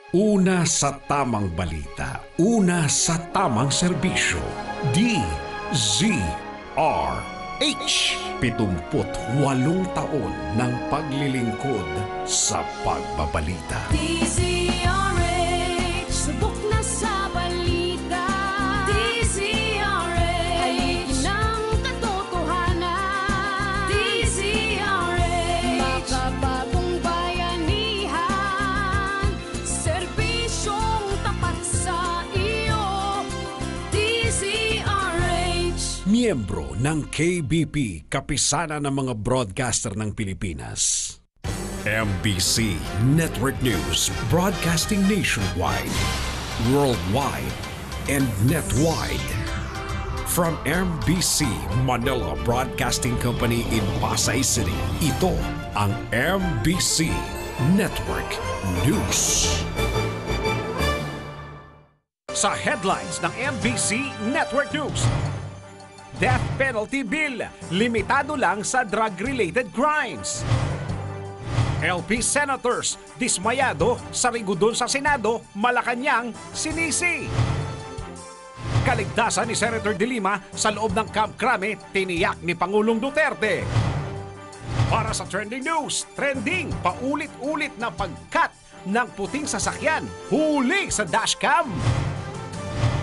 Una sa tamang balita, una sa tamang serbisyo. DZRH. 78 taon ng paglilingkod sa pagbabalita. DZRH, subok na sa balita. DZRH, haligi ng katotohanan. DZRH, makabagong bayanihan, serbisyong tapat sa iyo. DZRH. Miyembro ng KBP, kapisanan ng mga broadcaster ng Pilipinas. MBC Network News, broadcasting nationwide, worldwide, and netwide. From MBC Manila Broadcasting Company in Pasay City, ito ang MBC Network News. Sa headlines ng MBC Network News, Death Penalty Bill, limitado lang sa drug-related crimes. LP Senators, dismayado sa rigudon sa Senado, Malacanang, sinisi. Kaligtasan ni Senator De Lima sa loob ng Camp Crame, tiniyak ni Pangulong Duterte. Para sa trending news, trending, paulit-ulit na pagkat ng puting sasakyan, huli sa dashcam.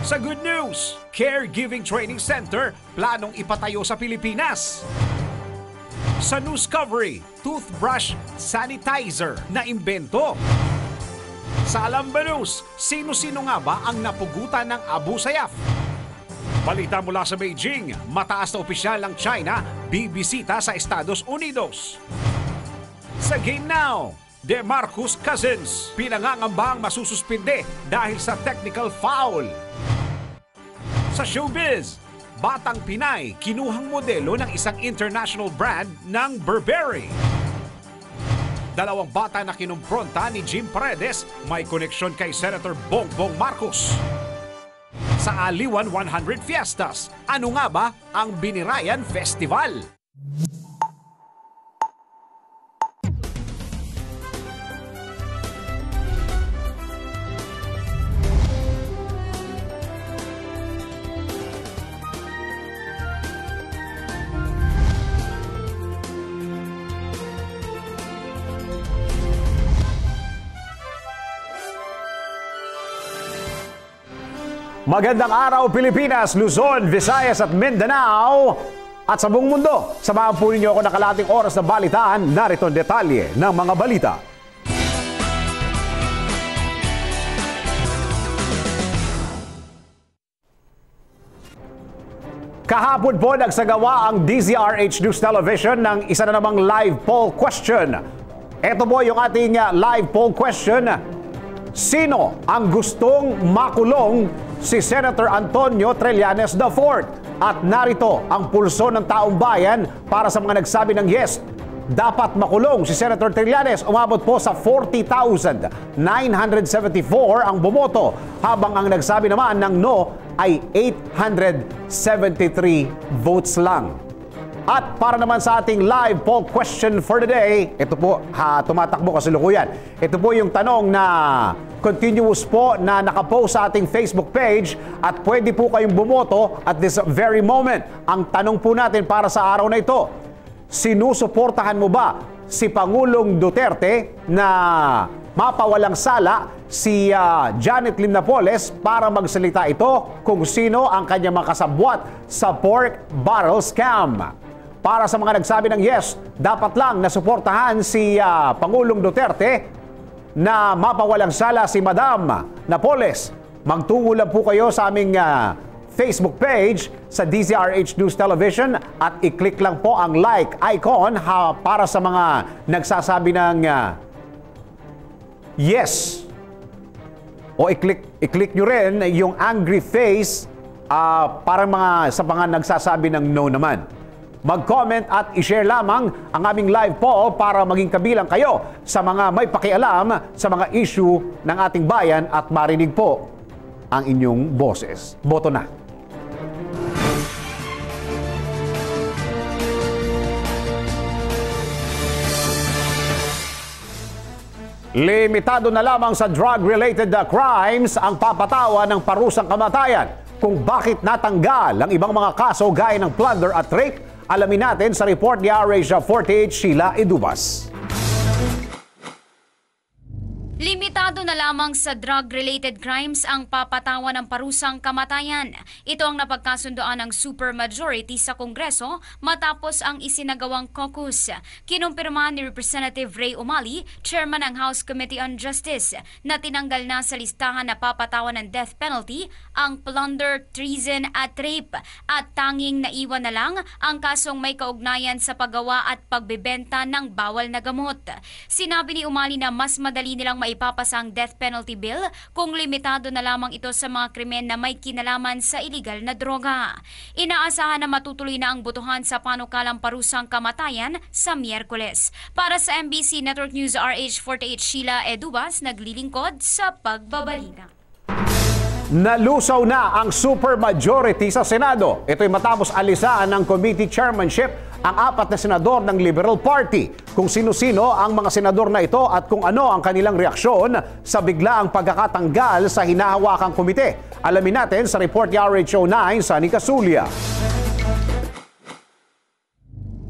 Sa good news, Caregiving Training Center, planong ipatayo sa Pilipinas. Sa news covery, toothbrush sanitizer na imbento. Sa Alamba News, sino-sino nga ba ang napugutan ng Abu Sayyaf? Balita mula sa Beijing, mataas na opisyal ng China bibisita sa Estados Unidos. Sa Game Now, DeMarcus Cousins, pinangangambang masususpinde dahil sa technical foul. Sa Showbiz, batang Pinay kinuhang modelo ng isang international brand ng Burberry. Dalawang bata na kinumpronta ni Jim Paredes may koneksyon kay Senator Bongbong Marcos. Sa Aliwan 100 Fiestas, ano nga ba ang Binirayan Festival? Magandang araw Pilipinas, Luzon, Visayas at Mindanao at sa buong mundo. Samahan po ninyo ako ng kalahating oras na balitaan. Narito ang detalye ng mga balita. Kahapon po nagsagawa ang DZRH News Television ng isa na namang live poll question. Ito po yung ating live poll question. Sino ang gustong makulong si Senator Antonio Trillanes IV? At narito ang pulso ng taong bayan para sa mga nagsabi ng yes. Dapat makulong si Senator Trillanes. Umabot po sa 40,974 ang bumoto, habang ang nagsabi naman ng no ay 873 votes lang. At para naman sa ating live poll question for the day, ito po, tumatakbo kasalukuyan. Ito po yung tanong na continuous po na nakapost sa ating Facebook page at pwede po kayong bumoto at this very moment. Ang tanong po natin para sa araw na ito, sinusuportahan mo ba si Pangulong Duterte na mapawalang sala si Janet Lim Napoles para magsalita ito kung sino ang kanyang makasabwat sa pork barrel scam? Para sa mga nagsabi ng yes, dapat lang nasuportahan si Pangulong Duterte na mapawalang sala si Madam Napoles. Magtungo lang po kayo sa aming Facebook page sa DZRH News Television at i-click lang po ang like icon para sa mga nagsasabi ng yes. O i-click nyo rin yung angry face para sa mga nagsasabi ng no naman. Mag-comment at i-share lamang ang aming live poll para maging kabilang kayo sa mga may pakialam sa mga issue ng ating bayan at marinig po ang inyong boses. Boto na! Limitado na lamang sa drug-related crimes ang papatawan ng parusang kamatayan. Kung bakit natanggal ang ibang mga kaso gaya ng plunder at rape, alamin natin sa report ni AirAsia 48 Sheila Edubas. Limitado na lamang sa drug-related crimes ang papatawan ng parusang kamatayan. Ito ang napagkasundoan ng supermajority sa Kongreso matapos ang isinagawang caucus. Kinumpirma ni Representative Ray Umali, chairman ng House Committee on Justice, na tinanggal na sa listahan na papatawan ng death penalty ang plunder, treason at rape at tanging naiwan na lang ang kasong may kaugnayan sa paggawa at pagbebenta ng bawal na gamot. Sinabi ni Umali na mas madali nilang maipapasa ang death penalty bill kung limitado na lamang ito sa mga krimen na may kinalaman sa iligal na droga. Inaasahan na matutuloy na ang botohan sa panukalang parusang kamatayan sa Miyerkules. Para sa MBC Network News RH48 Sheila Edubas, naglilingkod sa pagbabalita. Nalusaw na ang supermajority sa Senado. Ito'y matapos alisaan ng committee chairmanship ang 4 na senador ng Liberal Party. Kung sino-sino ang mga senador na ito at kung ano ang kanilang reaksyon sa biglaang pagkakatanggal sa hinahawakang komite. Alamin natin sa report ni RHO9 sa Nicasulia.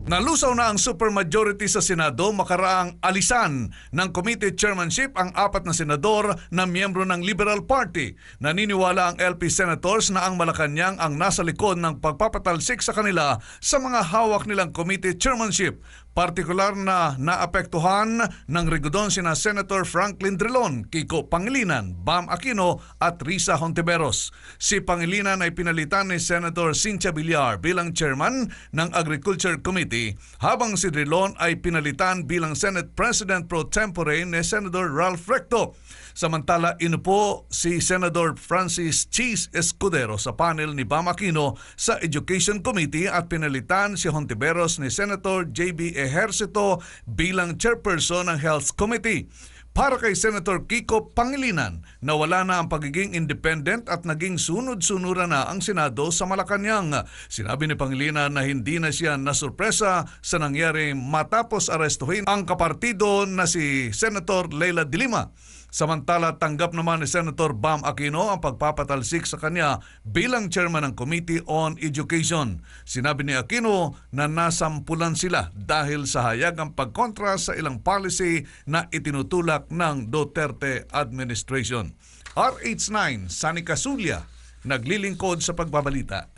Nalusaw na ang supermajority sa Senado makaraang alisan ng committee chairmanship ang 4 na senador na miyembro ng Liberal Party. Naniniwala ang LP Senators na ang Malacanang ang nasa likod ng pagpapatalsik sa kanila sa mga hawak nilang committee chairmanship. Partikular na naapektuhan ng rigudon sina Senator Franklin Drilon, Kiko Pangilinan, Bam Aquino at Risa Hontiveros. Si Pangilinan ay pinalitan ni Senator Cynthia Villar bilang chairman ng Agriculture Committee, habang si Drilon ay pinalitan bilang Senate President pro tempore ni Senator Ralph Recto. Samantala, inupo si Senator Francis Cheese Escudero sa panel ni Bam Aquino sa Education Committee at pinalitan si Hontiveros ni Senator J.B. Ejercito bilang chairperson ng Health Committee. Para kay Senator Kiko Pangilinan, nawala na ang pagiging independent at naging sunod-sunuran na ang Senado sa Malacanang. Sinabi ni Pangilinan na hindi na siya nasurpresa sa nangyari matapos arestuhin ang kapartido na si Senator Leila de Lima. Samantala, tanggap naman ni Senator Bam Aquino ang pagpapatalsik sa kanya bilang chairman ng Committee on Education. Sinabi ni Aquino na nasampulan sila dahil sa hayagang pagkontra sa ilang policy na itinutulak ng Duterte administration. RH9, Sunny Casulia, naglilingkod sa pagbabalita.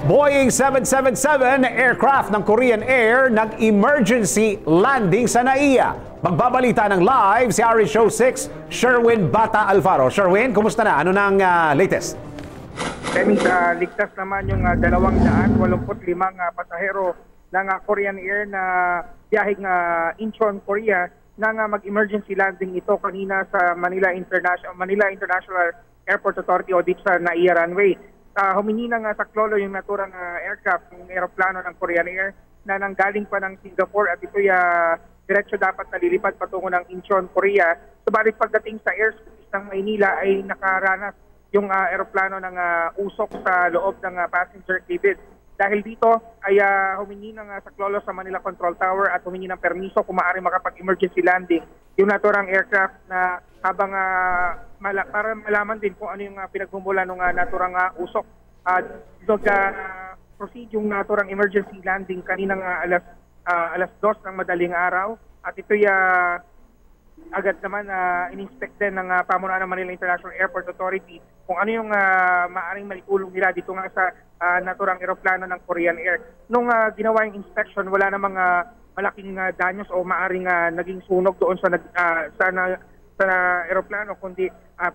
Boeing 777 aircraft ng Korean Air nag-emergency landing sa NAIA. Magbabalita ng live si RHO 6, Sherwin Bata Alfaro. Sherwin, kumusta na? Ano nang latest? Demis, ligtas naman yung 285 pasahero ng Korean Air na biyaheng Incheon, Korea nang mag-emergency landing ito kanina sa Manila International Airport Authority o dito sa NAIA runway. Humingi ng saklolo yung naturang aircraft, yung aeroplano ng Korean Air na nanggaling pa ng Singapore at ito'y diretso dapat nalilipad patungo ng Incheon, Korea. Subalit pagdating sa airspace ng Maynila ay nakaranas yung aeroplano ng usok sa loob ng passenger cabin. Dahil dito ay humingi ng saklolo sa Manila Control Tower at humingi ng permiso kung maaari makapag-emergency landing yung naturang aircraft na habang para malaman din kung ano yung pinagmumula ng naturang usok. Proceed yung naturang emergency landing kaninang alas 2 ng madaling araw at ito'y agad naman in-inspect din ng pamunuan ng Manila International Airport Authority kung ano yung maaaring maitulong nila dito nga sa naturang eroplano ng Korean Air. Nung ginawa yung inspection, wala namang malaking danyos o maaaring naging sunog doon sa eroplano, kundi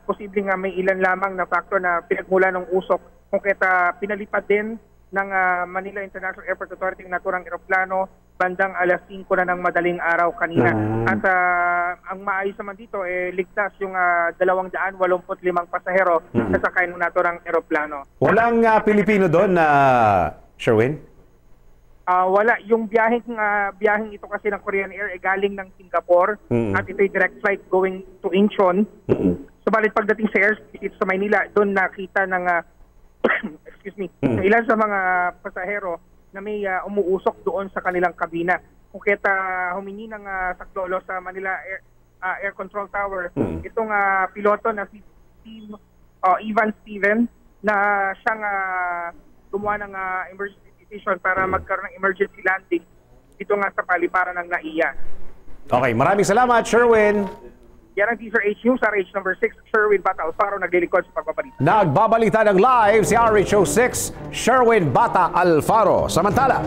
posibleng may ilan lamang na factor na pinagmula ng usok kung kaya pinalipad din ng Manila International Airport Authority ng naturang eroplano bandang alas 5 na ng madaling araw kanina. At ang maayos naman dito, ligtas yung 285 pasahero na sakay ng naturang eroplano. Walang Pilipino doon na Sherwin? Wala. Yung biyaheng ito kasi ng Korean Air galing ng Singapore at ito'y direct flight going to Incheon. Subalit pagdating sa airspace sa Maynila, doon nakita ng excuse me, ilan sa mga pasahero na may umuusok doon sa kanilang kabina. kuketa humingi ng saklolo sa Manila Air Control Tower. Itong piloto na si Ivan Steven na siyang gumawa ng emergency decision para magkaroon ng emergency landing dito nga sa paliparan ng NAIA. Okay, maraming salamat, Sherwin. Yan ang Teaser H News, RH number 6, Sherwin Bata Alfaro, naglilingkod sa pagbabalita. Nagbabalita ng live si RHO6, Sherwin Bata Alfaro. Samantala,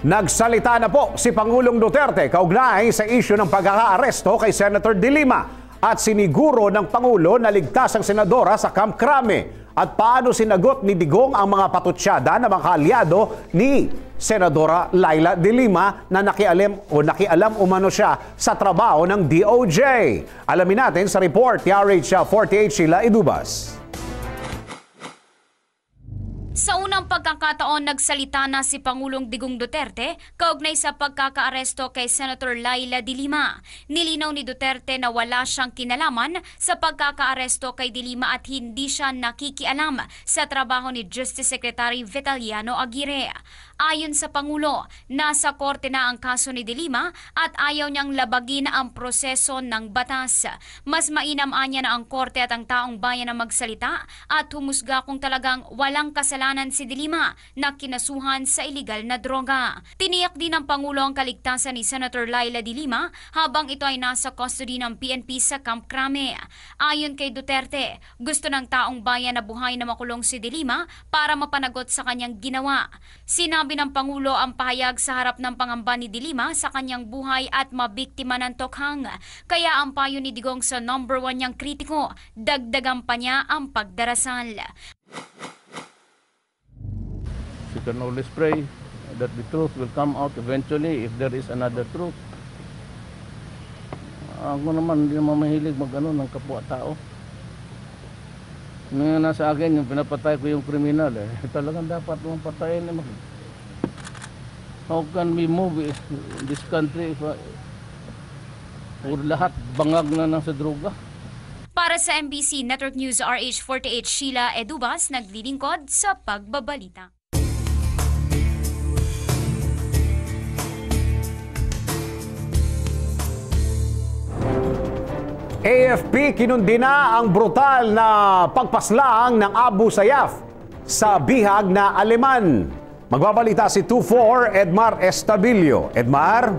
nagsalita na po si Pangulong Duterte kaugnay sa isyu ng pag-aaresto kay Senator De Lima at siniguro ng Pangulo na ligtas ang senadora sa Camp Crame. At paano sinagot ni Digong ang mga patutsyada ng mga kaalyado ni Senadora Laila De Lima na nakialam umano siya sa trabaho ng DOJ. Alamin natin sa report ni RH48 Sheila Idubas. Sa unang pagkakataon, nagsalita na si Pangulong Digong Duterte kaugnay sa pagkakaaresto kay Senator Laila De Lima. Nilinaw ni Duterte na wala siyang kinalaman sa pagkakaaresto kay De Lima at hindi siya nakikialam sa trabaho ni Justice Secretary Vitaliano Aguirre. Ayon sa Pangulo, nasa korte na ang kaso ni De Lima at ayaw niyang labagin ang proseso ng batas. Mas mainam niya na ang korte at ang taong bayan na magsalita at humusga kung talagang walang kasalanan si De Lima na kinasuhan sa iligal na droga. Tiniyak din ng Pangulo ang kaligtasan ni Senator Laila De Lima habang ito ay nasa custody ng PNP sa Camp Crame. Ayon kay Duterte, gusto ng taong bayan na buhay na makulong si De Lima para mapanagot sa kanyang ginawa. Sinabi ng Pangulo ang pahayag sa harap ng pangamba ni De Lima sa kanyang buhay at mabiktima ng tokhang. Kaya ang payo ni Digong sa number 1 niyang kritiko, dagdagan pa niya ang pagdarasal. You can always pray that the truth will come out eventually if there is another truth. Ako naman hindi naman mahilig mag-ano ng kapwa-tao. Ngayon nasa akin yung pinapatay ko yung kriminal talagang dapat mong patayin naman. How can we move in this country if lahat bangag na ng sa droga? Para sa MBC Network News RH48 Sheila Edubas, naglilingkod sa pagbabalita. AFP kinundi na ang brutal na pagpaslang ng Abu Sayyaf sa bihag na Aleman. Magbabalita si 24 Edmar Estabilio. Edmar?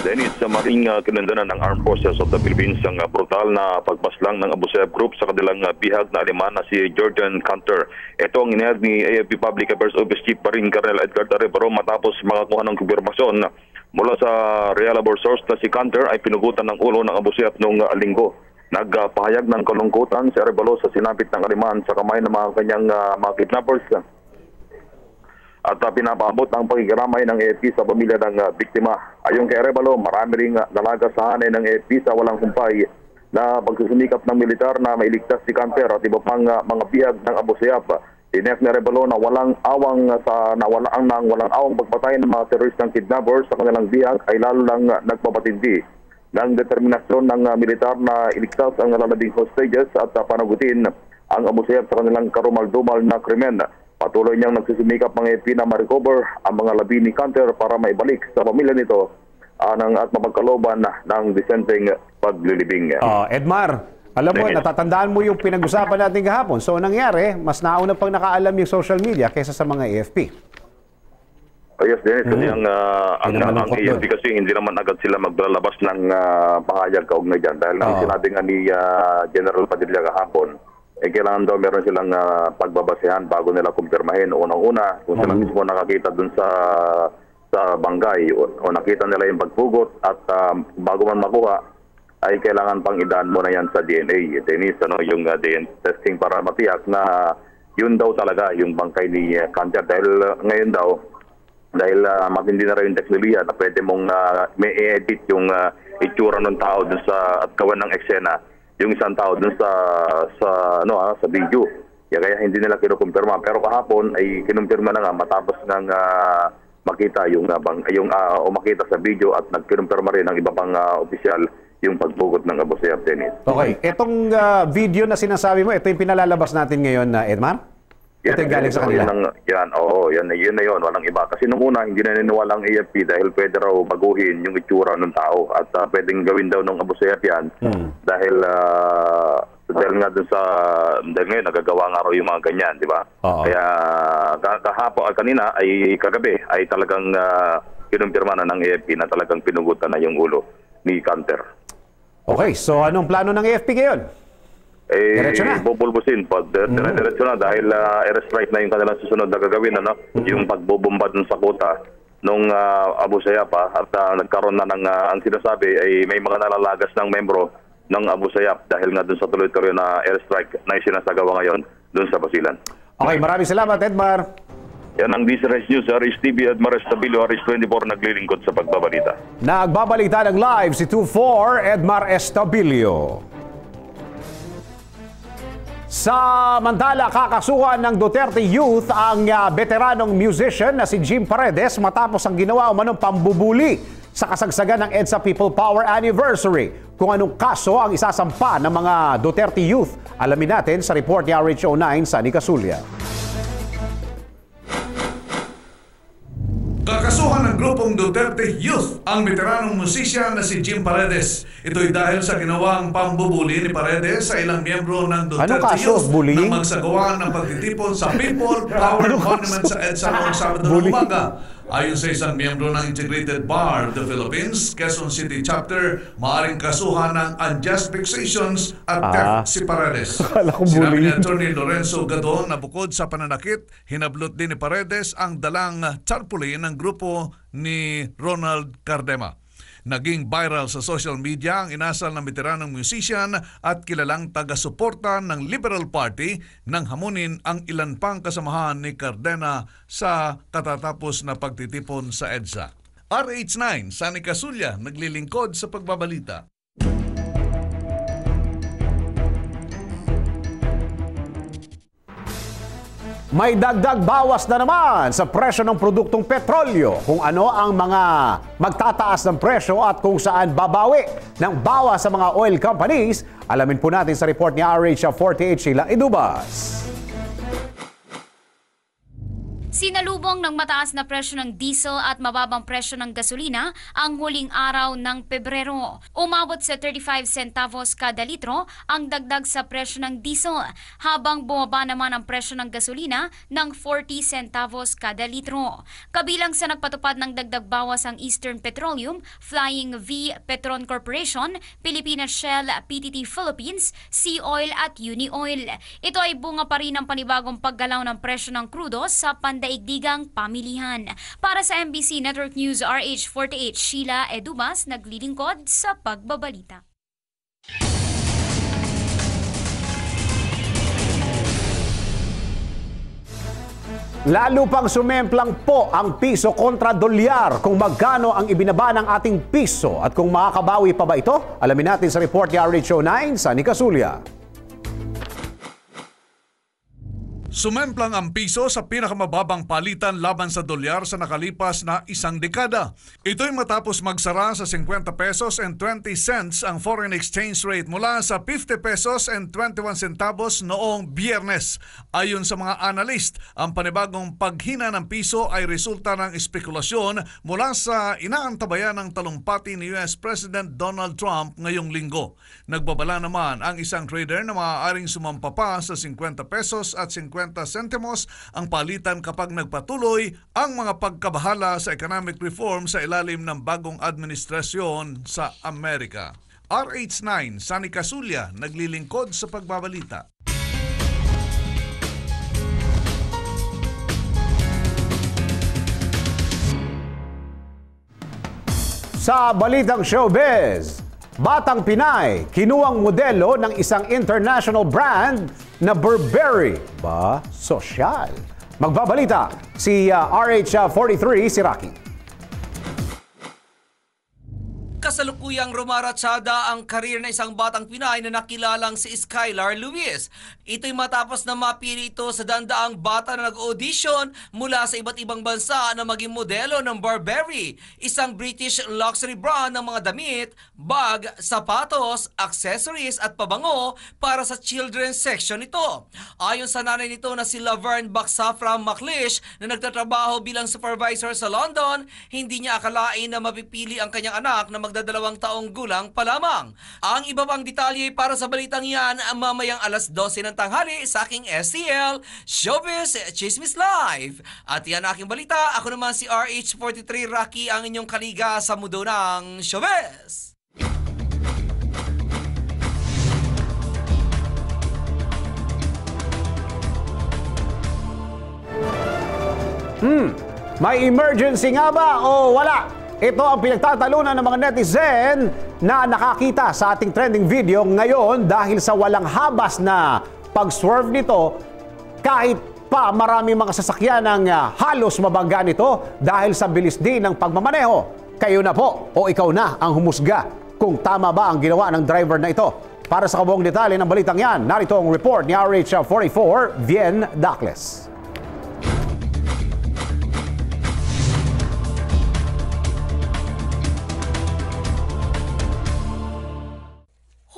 Dennis, sa maring kinundanan ng Armed Forces of the Philippines ang brutal na pagpaslang ng Abu Sayyaf Group sa kanilang bihag na Aleman na si Jordan Cantor. Ito ang inihag ni AFP Public Affairs Office Chief Marine Colonel Edgar Arevalo matapos makakuha ng kumpirmasyon mula sa reliable source na si Cantor ay pinugutan ng ulo ng Abu Sayyaf noong linggo. Nagpahayag ng kalungkutan si Arevalo sa sinapit ng Aleman sa kamay ng mga kanyang mga kidnappers. At pinapaabot ang pakikiramay ng AFP sa pamilya ng biktima. Ayon kay Arevalo, marami ring dalaga sa hanay ng AFP sa walang humpay na pagsusumikap ng militar na mailigtas si Cantor at iba pang mga bihag ng Abu Sayyaf. Tinek ni Arevalo na walang awang pagpatay ng mga teroristang kidnappers sa kanilang bihag ay lalo lang nagpapatindi ng determinasyon ng militar na iligtas ang nalalabing hostages at panagutin ang Abu Sayyaf sa kanilang karumal-dumal na krimen. Patuloy niyang nagsusumikap ng AFP na ma-recover ang mga labi ni Cantor para maibalik sa pamilya nito at mapagkalooban ng disenteng paglilibing. Edmar, alam mo, natatandaan mo yung pinag-usapan natin kahapon. So, nangyari, mas nauna pang nakaalam yung social media kaysa sa mga AFP. Yes, Dennis, kasi ang AFP kasi hindi naman agad sila maglalabas ng pahayag kaugnay dyan. Dahil sinabi nga ni General Padilla kahapon, kailangan daw meron silang pagbabasehan bago nila kumpirmahin. Unang-una, kung sila mismo nakakita dun sa bangkay o nakita nila yung pagpugot at bago man makuha, ay kailangan pang idaan mo na yan sa DNA. Dennis, yung DNA testing para matiyak na yun daw talaga yung bangkay ni Cantor. Dahil ngayon daw, dahil matindi na rin yung teknolohiya na pwede mong may edit yung itsura ng tao dun sa at gawan ng eksena yung isang tao dun sa video. Kaya hindi nila kinukumpirma. Pero kahapon ay kinumpirma na nga matapos ng makita makita sa video at nagkinumpirma rin ng iba pang opisyal yung pagpugot ng Abu Sayyaf, Dennis. Okay. Itong video na sinasabi mo, ito yung pinalalabas natin ngayon na Edmar? Ito yung galing sa kanila? Yan na yun. Walang iba. Kasi nung una, hindi na niniwala ang AFP dahil pwede raw baguhin yung itsura ng tao at pwedeng gawin daw ng Abu Sayyaf yan dahil nga dun sa dahil ngayon nagagawa nga raw yung mga ganyan, di ba? Kaya kanina ay kagabi ay talagang kinumpirma na ng AFP na talagang pinugutan na yung ulo ni Canter. Okay, so anong plano ng AFP ngayon? Diretso na. Bubulbusin. Diretso na dahil airstrike na yung kanilang susunod na gagawin. Yung pagbubomba dun sa kuta nung Abu Sayyaf at nagkaroon na ng ang sinasabi ay may mga nalalagas ng membro ng Abu Sayyaf dahil nga dun sa tuloy-tuloy na airstrike na isinasagawa ngayon dun sa Basilan. Okay, maraming salamat, Edmar. Yan ang DZRH News, Aris TV, Edmar Estabilio, Aris 24, naglilingkod sa pagbabalita. Nagbabalita ng live si 24, Edmar Estabilio. Sa Mandala, kakasuhan ng Duterte Youth ang veteranong musician na si Jim Paredes matapos ang ginawa umanong pambubuli sa kasagsagan ng EDSA People Power Anniversary. Kung anong kaso ang isasampa ng mga Duterte Youth, alamin natin sa report ni RHO 9 Sunny Casulia. Kakasuhan ng grupong Duterte Youth ang veteranong musisyan na si Jim Paredes. Ito'y dahil sa ginawang pambubuli ni Paredes sa ilang miyembro ng Duterte Youth na magsagawa ng pagtitipon sa People Power Monument sa EDSA noong Sabado ng umaga. Ayon sa isang miyembro ng Integrated Bar of the Philippines, Quezon City Chapter, maaaring kasuhan ng unjust vexations at theft si Paredes. Sinabi ni Atty. Lorenzo Gadon na bukod sa pananakit, hinablot din ni Paredes ang dalang tarpaulin ng grupo ni Ronald Cardema. Naging viral sa social media ang inasal ng veteranong musician at kilalang taga-suporta ng Liberal Party nang hamunin ang ilan pang kasamahan ni Cardena sa katatapos na pagtitipon sa EDSA. RH9, Sunny Casulia, naglilingkod sa pagbabalita. May dagdag bawas na naman sa presyo ng produktong petrolyo. Kung ano ang mga magtataas ng presyo at kung saan babawi ng bawas sa mga oil companies, alamin po natin sa report ni RH48 Sheila Idubas. Sinalubong ng mataas na presyo ng diesel at mababang presyo ng gasolina ang huling araw ng Pebrero. Umabot sa 35 centavos kada litro ang dagdag sa presyo ng diesel, habang bumaba naman ang presyo ng gasolina ng 40 centavos kada litro. Kabilang sa nagpatupad ng dagdag bawas ang Eastern Petroleum, Flying V Petron Corporation, Pilipinas Shell, PTT Philippines, Sea Oil at Uni Oil. Ito ay bunga pa rin ng panibagong paggalaw ng presyo ng krudo sa pandaigdigang pamilihan. Para sa MBC Network News RH48, Sheila Edubas, naglilingkod sa pagbabalita. Lalo pang sumemplang po ang piso kontra dolyar. Kung magkano ang ibinaba ng ating piso at kung makakabawi pa ba ito, alamin natin sa report ni RH09, Sunny Casulia. Sumemplang ang piso sa pinakamababang palitan laban sa dolyar sa nakalipas na isang dekada. Ito'y matapos magsara sa 50 pesos and 20 cents ang foreign exchange rate mula sa 50 pesos and 21 centavos noong Biyernes. Ayon sa mga analyst, ang panibagong paghina ng piso ay resulta ng espekulasyon mula sa inaantabayan ng talumpati ni US President Donald Trump ngayong linggo. Nagbabala naman ang isang trader na maaaring sumampa pa sa 50 pesos at 50 sentimos ang palitan kapag nagpatuloy ang mga pagkabahala sa economic reform sa ilalim ng bagong administrasyon sa Amerika. RH9, Sunny Casulia, naglilingkod sa pagbabalita. Sa balitang showbiz, batang Pinay, kinuwang modelo ng isang international brand na Burberry. Ba, sosyal. Magbabalita si RH43, si Rocky. Kasalukuyang rumaratsada ang karir na isang batang Pinay na nakilalang si Skylar Luis. Ito'y matapos na mapili ito sa dandaang bata na nag-audition mula sa iba't ibang bansa na maging modelo ng Burberry, isang British luxury brand ng mga damit, bag, sapatos, accessories at pabango para sa children's section nito. Ayon sa nanay nito na si Laverne Baksafra McLeish na nagtatrabaho bilang supervisor sa London, hindi niya akalain na mapipili ang kanyang anak na magdadalawang taong gulang pa lamang. Ang iba pang detalye para sa balitang yan mamayang alas 12 ng tanghali sa aking STL Showbiz Chismis Live. At yan aking balita. Ako naman si RH43 Rocky, ang inyong kaliga sa mundo ng showbiz. May emergency nga ba o wala? Ito ang pinagtatalunan ng mga netizen na nakakita sa ating trending video ngayon dahil sa walang habas na pag-swerve nito kahit pa marami mga sasakyan ang halos mabangga nito dahil sa bilis din ng pagmamaneho. Kayo na po o ikaw na ang humusga kung tama ba ang ginawa ng driver na ito. Para sa kabuong detalye ng balitang yan, narito ang report ni RH44 Vien Dacles.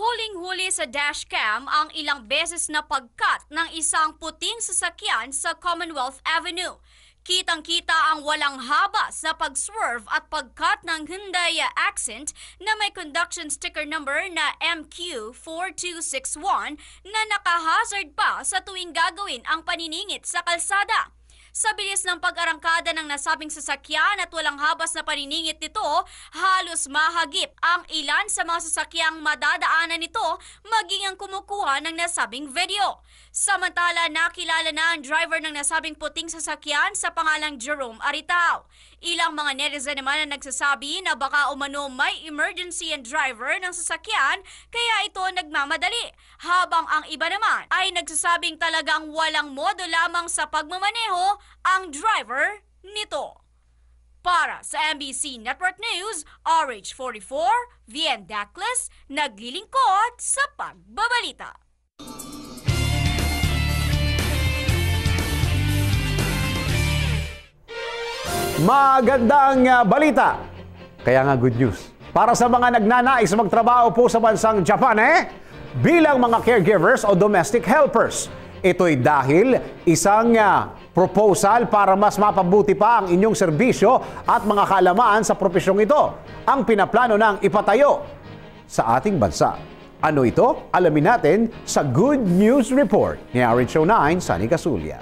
Huling-huli sa dashcam ang ilang beses na pagkat ng isang puting sasakyan sa Commonwealth Avenue. Kitang-kita ang walang habas na pag-swerve at pagkat ng Hyundai Accent na may conduction sticker number na MQ4261 na naka-hazard pa sa tuwing gagawin ang paniningit sa kalsada. Sa bilis ng pag-arangkada ng nasabing sasakyan at walang habas na paniningit nito, halos mahagip ang ilan sa mga sasakyang madadaanan nito maging ang kumukuha ng nasabing video. Samantala, nakilala na ang driver ng nasabing puting sasakyan sa pangalang Jerome Aritao. Ilang mga netizen naman na nagsasabi na baka umano may emergency ang driver ng sasakyan kaya ito nagmamadali. Habang ang iba naman ay nagsasabing talagang walang modo lamang sa pagmamaneho ang driver nito. Para sa MBC Network News, RH44, Vien Dacles, naglilingkod sa pagbabalita. Magandang balita. Kaya nga good news. Para sa mga nagnanais magtrabaho po sa bansang Japan bilang mga caregivers o domestic helpers. Ito'y dahil isang proposal para mas mapabuti pa ang inyong serbisyo at mga kaalaman sa profesyong ito ang pinaplano ng ipatayo sa ating bansa. Ano ito? Alamin natin sa Good News Report ni RH09 Sunny Casulia.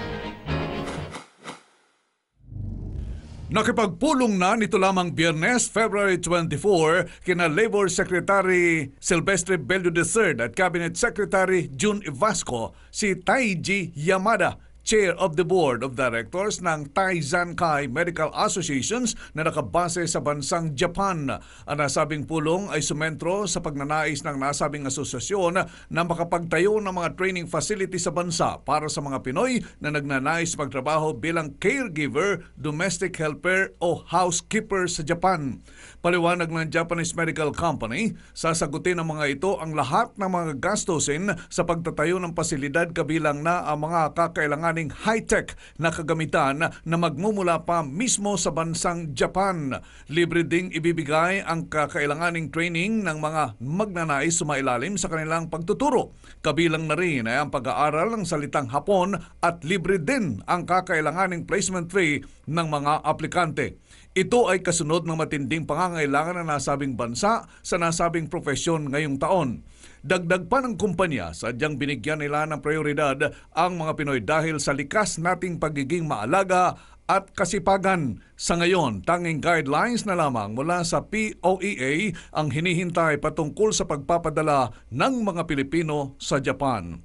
Nakipagpulong na nito lamang Biyernes, February 24, kina Labor Secretary Silvestre Bello III at Cabinet Secretary Jun Ivasco si Taiji Yamada, Chair of the Board of Directors ng Taizankai Medical Associations na nakabase sa bansang Japan. Ang nasabing pulong ay sumentro sa pagnanais ng nasabing asosasyon na makapagtayo ng mga training facility sa bansa para sa mga Pinoy na nagnanais magtrabaho bilang caregiver, domestic helper o housekeeper sa Japan. Paliwanag ng Japanese Medical Company, sasagutin ng mga ito ang lahat ng mga gastusin sa pagtatayo ng pasilidad kabilang na ang mga kakailanganing high-tech na kagamitan na magmumula pa mismo sa bansang Japan. Libre ding ibibigay ang kakailanganing training ng mga magnanais sumailalim sa kanilang pagtuturo. Kabilang na rin ay ang pag-aaral ng salitang Hapon at libre din ang kakailanganing placement fee ng mga aplikante. Ito ay kasunod ng matinding pangangailangan ng nasabing bansa sa nasabing profesyon ngayong taon. Dagdag pa ng kumpanya, sadyang binigyan nila ng prioridad ang mga Pinoy dahil sa likas nating pagiging maalaga at kasipagan. Sa ngayon, tanging guidelines na lamang mula sa POEA ang hinihintay patungkol sa pagpapadala ng mga Pilipino sa Japan.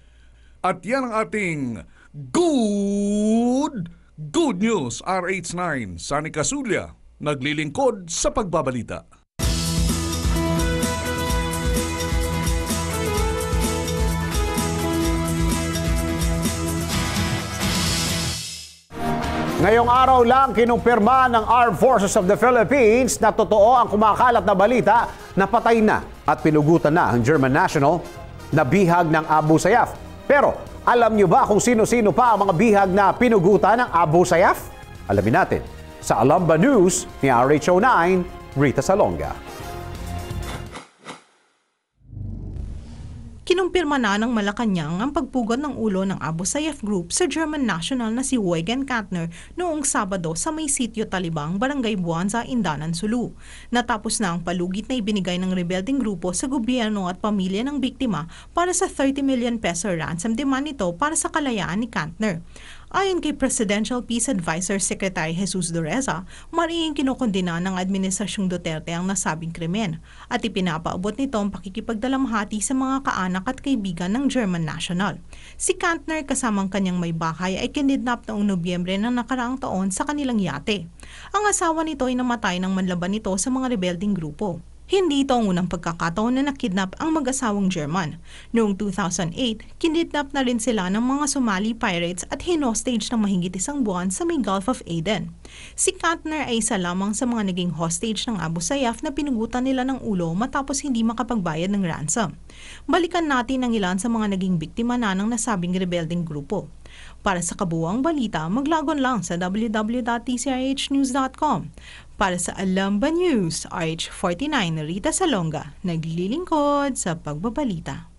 At yan ang ating Good News, RH9, Sunny Casulia, naglilingkod sa pagbabalita. Ngayong araw lang kinumpirma ng Armed Forces of the Philippines na totoo ang kumakalat na balita na patay na at pinugutan na ang German national na bihag ng Abu Sayyaf. Pero alam niyo ba kung sino-sino pa ang mga bihag na pinugutan ng Abu Sayyaf? Alamin natin sa Alamba News ni RHO9, Rita Salonga. Kinumpirma na ng Malacanang ang pagpugod ng ulo ng Abu Sayyaf Group sa German national na si Eugen Kantner noong Sabado sa may sitio Talibang, Barangay Buanza, Indanan, Sulu. Natapos na ang palugit na ibinigay ng rebelding grupo sa gobyerno at pamilya ng biktima para sa 30 million peso ransom demand nito para sa kalayaan ni Kantner. Ayon kay Presidential Peace Advisor Secretary Jesus Dureza, mariing kinokondena ng Administrasyong Duterte ang nasabing krimen at ipinapaabot nito ang pakikipagdalamhati sa mga kaanak at kaibigan ng German national. Si Kantner kasamang kanyang may bahay ay kinidnap noong Nobyembre ng nakaraang taon sa kanilang yate. Ang asawa nito ay namatay ng manlaban nito sa mga rebelding grupo. Hindi ito ang unang pagkakataon na nakidnap ang mag-asawang German. Noong 2008, kinidnap na rin sila ng mga Somali pirates at hinostage ng mahigit 1 buwan sa may Gulf of Aden. Si Kantner ay isa lamang sa mga naging hostage ng Abu Sayyaf na pinugutan nila ng ulo matapos hindi makapagbayad ng ransom. Balikan natin ang ilan sa mga naging biktima na ng nasabing rebelding grupo. Para sa kabuuang balita, maglagon lang sa www.tcrhnews.com. Para sa Alamba News, RH49 Rita Salonga, naglilingkod sa pagbabalita.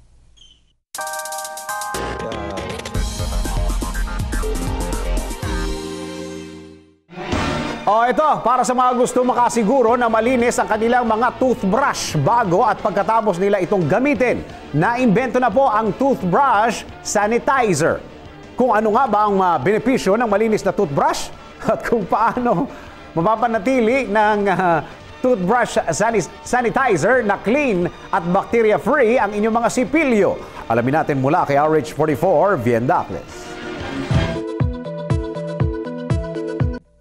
Ito, para sa mga gusto makasiguro na malinis ang kanilang mga toothbrush bago at pagkatapos nila itong gamitin, naimbento na po ang toothbrush sanitizer. Kung ano nga ba ang benepisyo ng malinis na toothbrush at kung paano mapapanatili ng toothbrush sanitizer na clean at bacteria-free ang inyong mga sipilyo. Alamin natin mula kay RH44, Viendacles.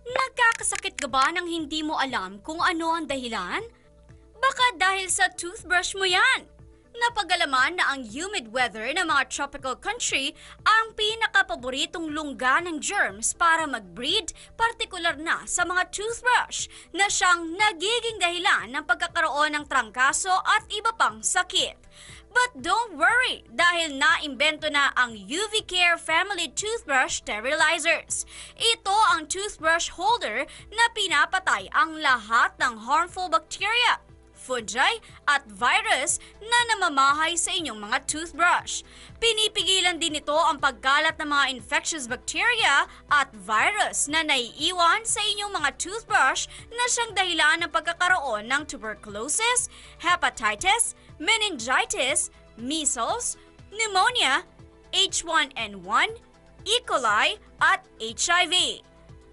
Nagkakasakit ka ba nang hindi mo alam kung ano ang dahilan? Baka dahil sa toothbrush mo yan. Napagalaman na ang humid weather ng mga tropical country ang pinakapaboritong lungga ng germs para mag-breed, partikular na sa mga toothbrush na siyang nagiging dahilan ng pagkakaroon ng trangkaso at iba pang sakit. But don't worry dahil naimbento na ang UV Care Family Toothbrush Sterilizers. Ito ang toothbrush holder na pinapatay ang lahat ng harmful bacteria, fungi at virus na namamahay sa inyong mga toothbrush. Pinipigilan din ito ang pagkalat ng mga infectious bacteria at virus na naiiwan sa inyong mga toothbrush na siyang dahilan ng pagkakaroon ng tuberculosis, hepatitis, meningitis, measles, pneumonia, H1N1, E. coli at HIV.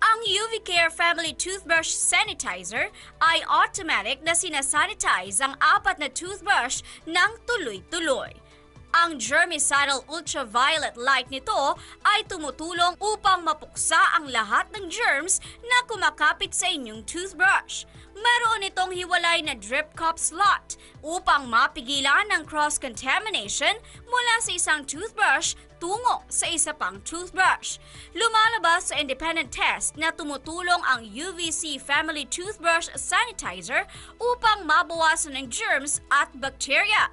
Ang UV Care Family Toothbrush Sanitizer ay automatic na sinasanitize ang 4 na toothbrush ng tuloy-tuloy. Ang germicidal ultraviolet light nito ay tumutulong upang mapuksa ang lahat ng germs na kumakapit sa inyong toothbrush. Meron itong hiwalay na drip cup slot upang mapigilan ang cross-contamination mula sa isang toothbrush tungo sa isa pang toothbrush. Lumalabas sa independent test na tumutulong ang UVC Family Toothbrush Sanitizer upang mabawasan ang germs at bacteria.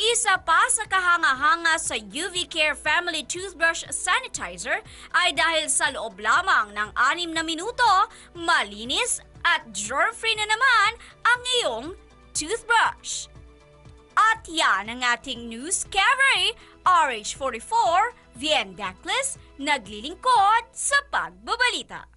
Isa pa sa kahanga-hanga sa UV Care Family Toothbrush Sanitizer ay dahil sa loob lamang ng 6 na minuto, malinis at germ-free na naman ang iyong toothbrush. At yan ang ating news cabaret, RH44, Viendacles, naglilingkod sa pagbabalita.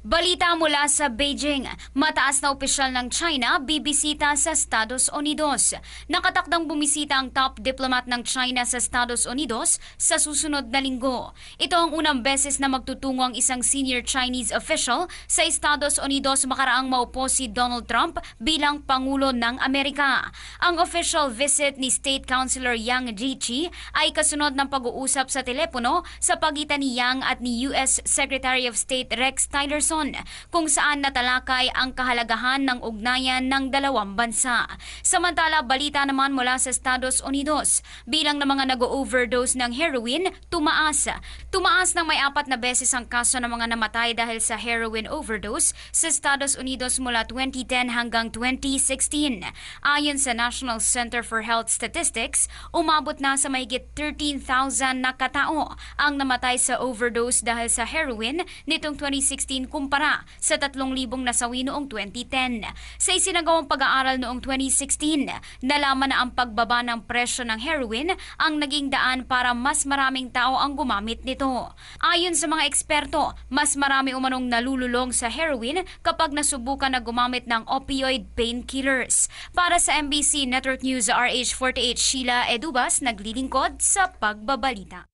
Balita mula sa Beijing, mataas na opisyal ng China bibisita sa Estados Unidos. Nakatakdang bumisita ang top diplomat ng China sa Estados Unidos sa susunod na linggo. Ito ang unang beses na magtutungo ang isang senior Chinese official sa Estados Unidos makaraang maupo si Donald Trump bilang Pangulo ng Amerika. Ang official visit ni State Councilor Yang Jiechi ay kasunod ng pag-uusap sa telepono sa pagitan ni Yang at ni U.S. Secretary of State Rex Tillerson. kung saan natalakay ang kahalagahan ng ugnayan ng dalawang bansa. Samantala, balita naman mula sa Estados Unidos, bilang ng mga nag-overdose ng heroin, tumaas. Tumaas ng may 4 na beses ang kaso ng mga namatay dahil sa heroin overdose sa Estados Unidos mula 2010 hanggang 2016. Ayon sa National Center for Health Statistics, umabot na sa mahigit 13,000 na katao ang namatay sa overdose dahil sa heroin nitong 2016 kumpara sa 3,000 nasawi noong 2010. Sa isinagawang pag-aaral noong 2016, nalaman na ang pagbaba ng presyo ng heroin ang naging daan para mas maraming tao ang gumamit nito. Ayon sa mga eksperto, mas marami umanong nalululong sa heroin kapag nasubukan na gumamit ng opioid painkillers. Para sa MBC Network News RH48, Sheila Edubas, naglilingkod sa pagbabalita.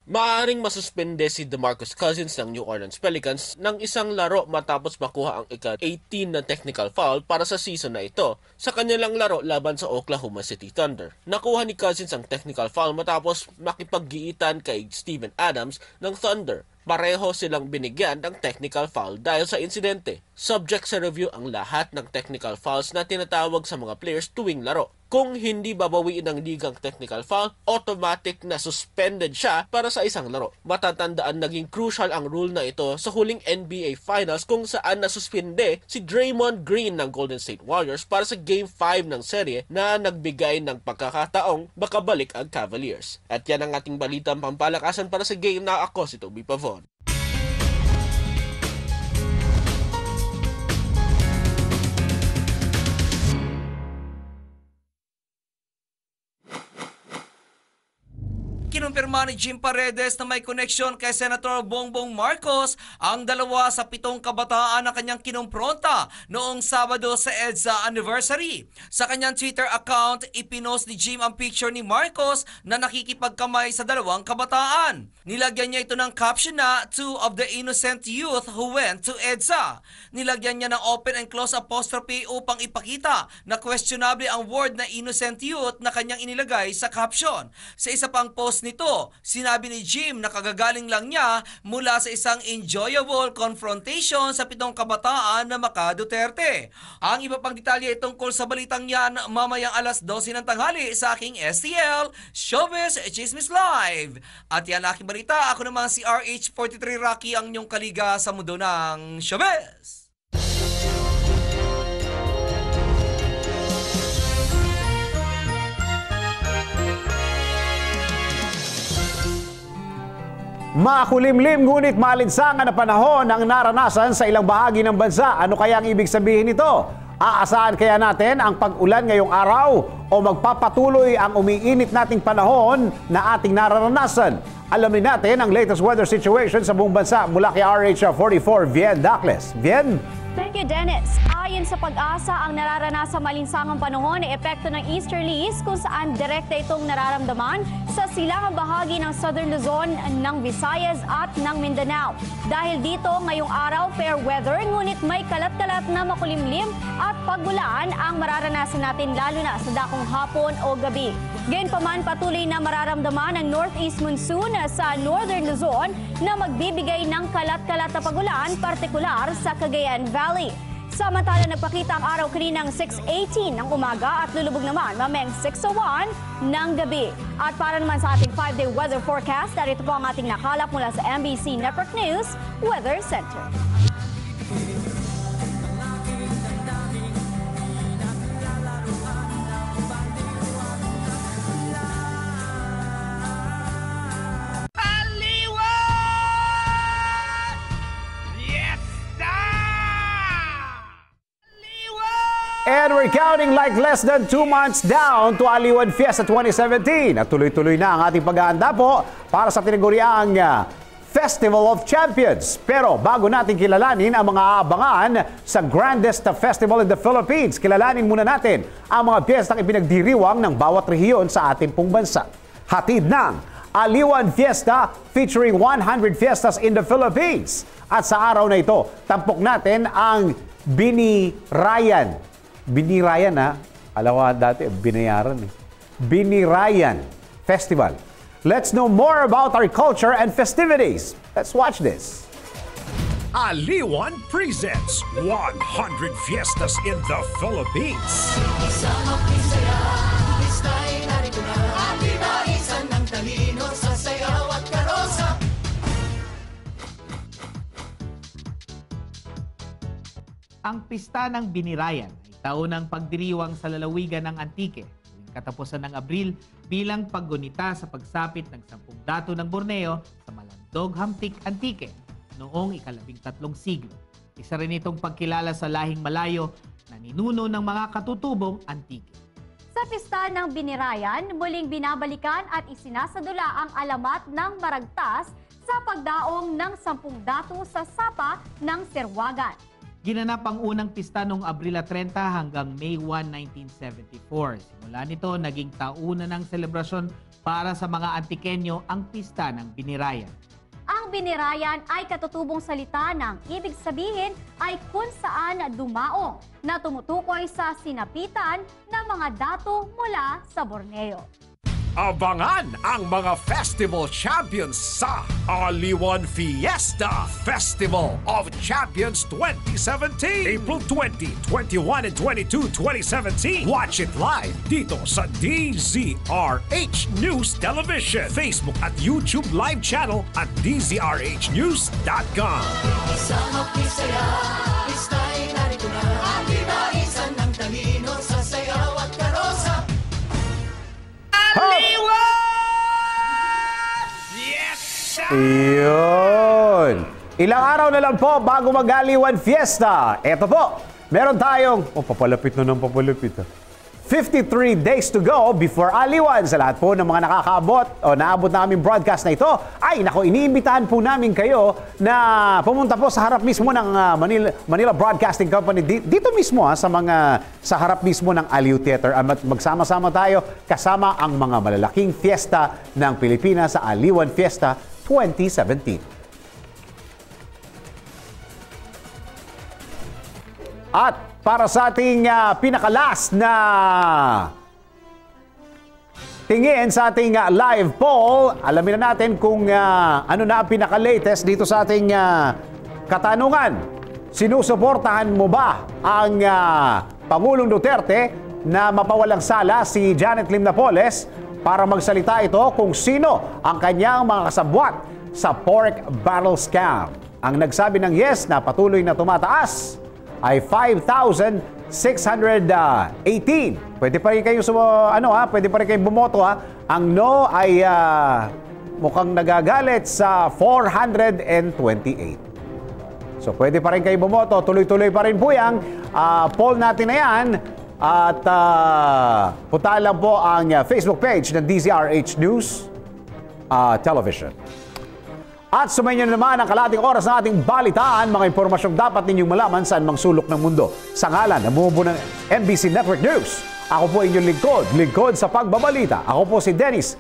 Maaaring masuspende si DeMarcus Cousins ng New Orleans Pelicans ng isang laro matapos makuha ang ika-18 na technical foul para sa season na ito sa kanilang laro laban sa Oklahoma City Thunder. Nakuha ni Cousins ang technical foul matapos makipaggiitan kay Steven Adams ng Thunder. Pareho silang binigyan ng technical foul dahil sa insidente. Subject sa review ang lahat ng technical fouls na tinatawag sa mga players tuwing laro. Kung hindi babawiin ng ligang technical foul, automatic na suspended siya para sa isang laro. Matatandaan naging crucial ang rule na ito sa huling NBA Finals kung saan nasuspende si Draymond Green ng Golden State Warriors para sa Game 5 ng serye na nagbigay ng pagkakataong makabalik ang Cavaliers. At yan ang ating balitang pampalakasan para sa game na ako si Toby Pavon. Kinumpirma ni Jim Paredes na may koneksyon kay Senator Bongbong Marcos ang 2 sa 7 kabataan na kanyang kinumpronta noong Sabado sa EDSA anniversary. Sa kanyang Twitter account, ipinost ni Jim ang picture ni Marcos na nakikipagkamay sa 2 kabataan. Nilagyan niya ito ng caption na 2 of the innocent youth who went to EDSA. Nilagyan niya ng open and close apostrophe upang ipakita na questionable ang word na innocent youth na kanyang inilagay sa caption. Sa isa pang post nito, sinabi ni Jim na kagagaling lang niya mula sa isang enjoyable confrontation sa 7 kabataan na Maka Duterte. Ang iba pang detalye tungkol sa balitang yan mamayang alas 12 ng tanghali sa aking STL Showbiz Chismis Live. At yan aking balita, ako naman si RH43 Rocky, ang inyong kaliga sa mundo ng showbiz. Makulimlim ngunit maalinsangan na panahon ang naranasan sa ilang bahagi ng bansa. Ano kaya ang ibig sabihin nito? Aasahan kaya natin ang pag-ulan ngayong araw o magpapatuloy ang umiinit nating panahon na ating nararanasan? Alamin natin ang latest weather situation sa buong bansa mula kay RH44 Vien Dacles. Vien? Thank you, Dennis. Ayon sa Pag-asa, ang nararanasang malinsangang panahon ay epekto ng easterlies kung saan direkta itong nararamdaman sa silangang bahagi ng Southern Luzon, ng Visayas at ng Mindanao. Dahil dito, ngayong araw, fair weather, ngunit may kalat-kalat na makulimlim at pagulan ang mararanasan natin lalo na sa dakong hapon o gabi. Gayunpaman, patuloy na mararamdaman ang northeast monsoon sa Northern Luzon na magbibigay ng kalat-kalat na pagulan, partikular sa Cagayan Valley. Samantala, nagpakita ang araw kaninang 6:18 ng umaga at lulubog naman mamayang 6:01 ng gabi. At para naman sa ating 5-day weather forecast, narito po ang ating nakalap mula sa MBC Network News Weather Center. And we're counting like less than 2 months down to Aliwan Fiesta 2017. At tuloy-tuloy na ang ating paghahanda po para sa tinaguriang Festival of Champions. Pero bago natin kilalanin ang mga aabangan sa grandest festival in the Philippines, kilalanin muna natin ang mga piyestang ipinagdiriwang ng bawat rehiyon sa ating pong bansa. Hatid ng Aliwan Fiesta featuring 100 fiestas in the Philippines. At sa araw na ito, tampok natin ang Binirayan. Binirayan, ha? Alam ko dati, binayaran eh. Binirayan Festival. Let's know more about our culture and festivities. Let's watch this. Aliwan presents 100 Fiestas in the Philippines. Ang Pista ng Binirayan ay taunang pagdiriwang sa lalawigan ng Antique tuwing katapusan ng Abril bilang paggunita sa pagsapit ng 10 dato ng Borneo sa Malandog Hamtik Antique noong ika-13 siglo. Isa rin itong pagkilala sa lahing Malayo na ninuno ng mga katutubong Antique. Sa Pista ng Binirayan, muling binabalikan at isinasadula ang alamat ng Maragtas sa pagdaong ng 10 dato sa Sapa ng Serwagan. Ginanap ang unang pista noong Abril 30 hanggang May 1, 1974. Simula nito, naging tauna ng selebrasyon para sa mga Antikenyo ang Pista ng Binirayan. Ang Binirayan ay katutubong salita ng ibig sabihin ay kung saan dumaong na tumutukoy sa sinapitan ng mga dato mula sa Borneo. Abangan ang mga festival champions sa Aliwan Fiesta Festival of Champions 2017. April 20, 21, and 22, 2017. Watch it live dito sa DZRH News Television, Facebook at YouTube live channel at dzrhnews.com. Isang mapisaya, ista'y narito na. At iba-isan ng talino sa sayaw at karosa. Iyon! Ilang araw na lang po bago mag-Aliwan Fiesta. Eto po, meron tayong, papalapit na ng papalapit. 53 days to go before Aliwan. Sa lahat po ng mga nakakaabot o naabot na aming broadcast na ito, ay nako, iniimbitahan po namin kayo na pumunta po sa harap mismo ng Manila Broadcasting Company. Dito mismo sa harap mismo ng Aliw Theater. Magsama-sama tayo kasama ang mga malalaking fiesta ng Pilipinas sa Aliwan Fiesta 2017. At para sa ating pinakalas na tingin sa ating live poll, alamin na natin kung ano na ang pinaka-latest dito sa ating katanungan. Sinusuportahan mo ba ang Pangulong Duterte na mapawalang sala si Janet Lim Napoles para magsalita ito kung sino ang kanyang mga kasabwat sa pork barrel scam? Ang nagsabi ng yes na patuloy na tumataas ay 5,618. Pwede pa rin kayong pwede pa rin kayong bumoto ha. Ang no ay mukhang nagagalit sa 428. So pwede pa rin kayo bumoto, tuloy-tuloy pa rin po yang poll natin na yan. At puntahan lang po ang Facebook page ng DZRH News Television. At sumayin nyo naman ang kalating oras ng ating balitaan, mga impormasyong dapat ninyong malaman saan mang sulok ng mundo. Sa ngalan ng bumubuo ng MBC Network News, ako po inyong lingkod sa pagbabalita. Ako po si Dennis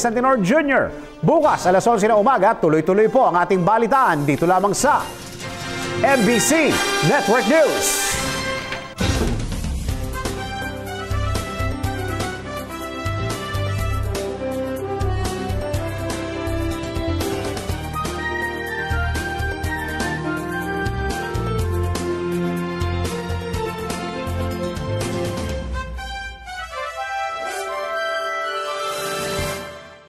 Antinor Jr. Bukas alas 11 na umaga, tuloy-tuloy po ang ating balitaan dito lamang sa MBC Network News.